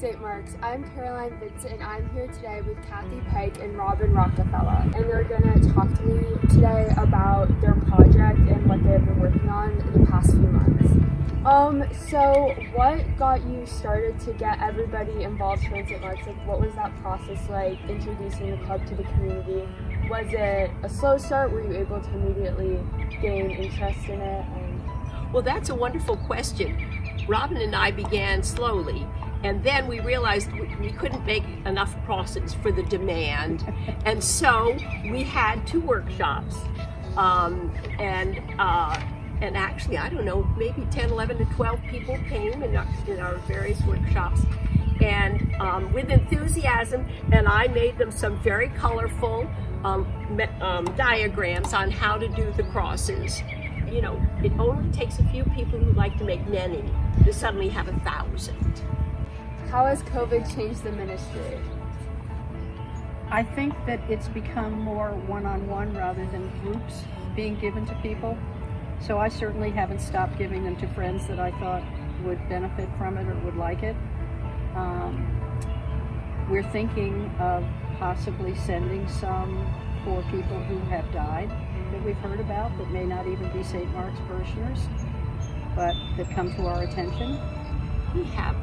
St. Mark's. I'm Caroline Vincent, and I'm here today with Kathy Pike and Robin Rockefeller. And they're going to talk to me today about their project and what they've been working on in the past few months. So what got you started to get everybody involved here in St. Mark's? Like, what was that process like, introducing the club to the community? Was it a slow start? Were you able to immediately gain interest in it? Well, that's a wonderful question. Robin and I began slowly, and then we realized we couldn't make enough crosses for the demand, and so we had 2 workshops, and actually, I don't know, maybe 10, 11 to 12 people came in our various workshops, and with enthusiasm, and I made them some very colorful diagrams on how to do the crosses. You know, it only takes a few people who like to make many to suddenly have 1,000. How has COVID changed the ministry? I think that it's become more one-on-one rather than groups being given to people. So I certainly haven't stopped giving them to friends that I thought would benefit from it or would like it. We're thinking of possibly sending some for people who have died that we've heard about that may not even be St. Mark's parishioners, but that come to our attention. We have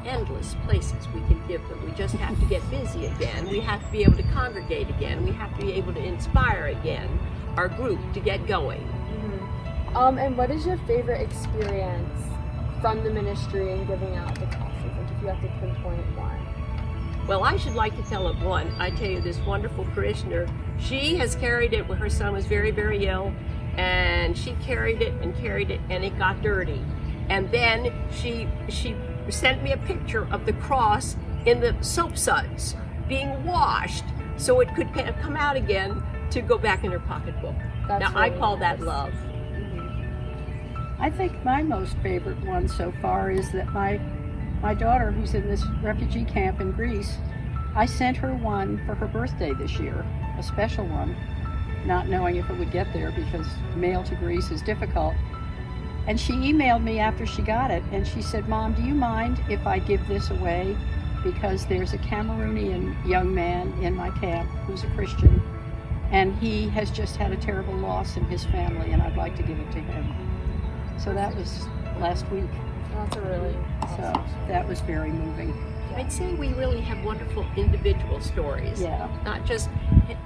endless places we can give them. We just have to get busy again. We have to be able to congregate again. We have to be able to inspire again our group to get going. Mm-hmm. And what is your favorite experience from the ministry and giving out the classes? Like, if you have to pinpoint one. Well, I should like to tell of one. I tell you, this wonderful parishioner, she has carried it when her son was very, very ill, and she carried it, and it got dirty. And then she sent me a picture of the cross in the soap suds being washed so it could come out again to go back in her pocketbook. That's now, really I call nice. that love. I think my most favorite one so far is that my daughter, who's in this refugee camp in Greece, I sent her one for her birthday this year, a special one, not knowing if it would get there because mail to Greece is difficult. And she emailed me after she got it, and she said, "Mom, do you mind if I give this away? Because there's a Cameroonian young man in my camp who's a Christian, and he has just had a terrible loss in his family, and I'd like to give it to him." So that was last week. That's a really So that was very moving. I'd say we really have wonderful individual stories. Yeah. Not just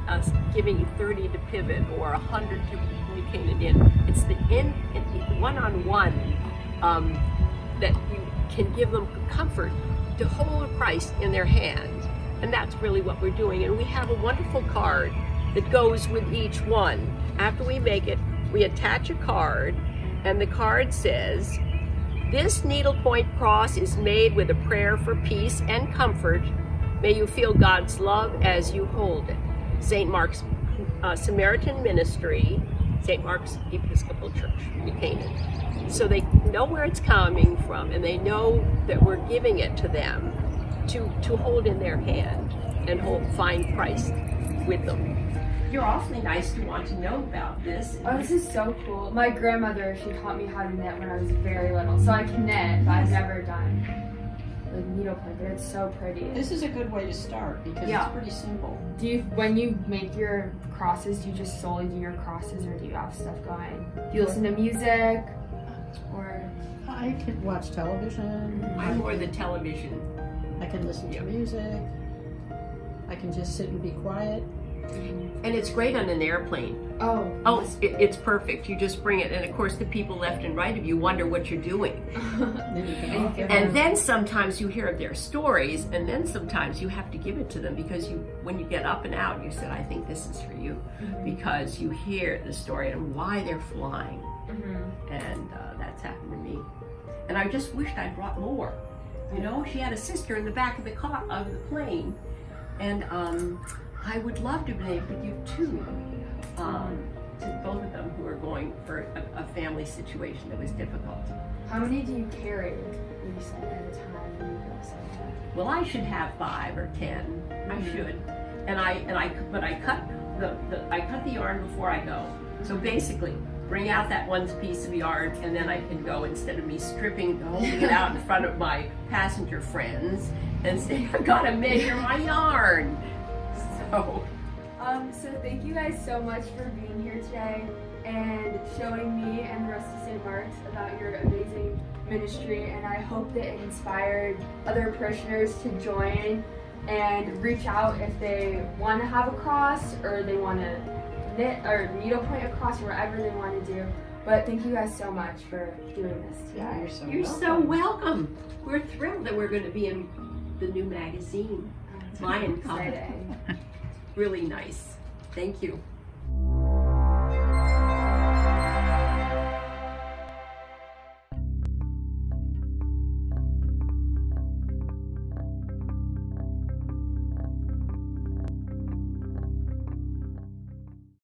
us giving 30 to Pivot or 100 to Buchanan Inn. It's the one-on-one that you can give them comfort to hold Christ in their hand. And that's really what we're doing. And we have a wonderful card that goes with each one. After we make it, we attach a card, and the card says, "This needlepoint cross is made with a prayer for peace and comfort. May you feel God's love as you hold it. St. Mark's Samaritan Ministry, St. Mark's Episcopal Church, Buchanan." So they know where it's coming from, and they know that we're giving it to them to hold in their hand and find Christ with them. You're awfully nice to want to know about this. Oh, this is so cool. My grandmother, she taught me how to knit when I was very little. So I can knit, but I've never done like needlepoint, but it's so pretty. This is a good way to start because Yeah. it's pretty simple. Do you, when you make your crosses, do you just solely do your crosses, or do you have stuff going? Do you listen to music, or? I could watch television. I'm more the television. I can listen to music. I can just sit and be quiet. And it's great on an airplane. Oh. Oh, it's perfect. You just bring it, and of course the people left and right of you wonder what you're doing. And then sometimes you hear their stories, and then sometimes you have to give it to them because when you get up and out, you said, "I think this is for you," because you hear the story and why they're flying. And that's happened to me. And I just wished I'd brought more. You know, she had a sister in the back of the plane, and I would love to be able to give 2 to both of them who are going for a family situation that was difficult. How many do you carry, would you say, at a time when you go somewhere? Well, I should have 5 or 10. I should, but I cut the yarn before I go. So basically, bring out that one piece of yarn, and then I can go, instead of me stripping, holding it out in front of my passenger friends and say, I've got to measure my yarn. So thank you guys so much for being here today and showing me and the rest of St. Mark's about your amazing ministry, and I hope that it inspired other parishioners to join and reach out if they want to have a cross or they want to knit or needlepoint a cross or whatever they want to do. But thank you guys so much for doing this today. You're so welcome. We're thrilled that we're going to be in the new magazine, Lion Company. Exciting. Really nice. Thank you.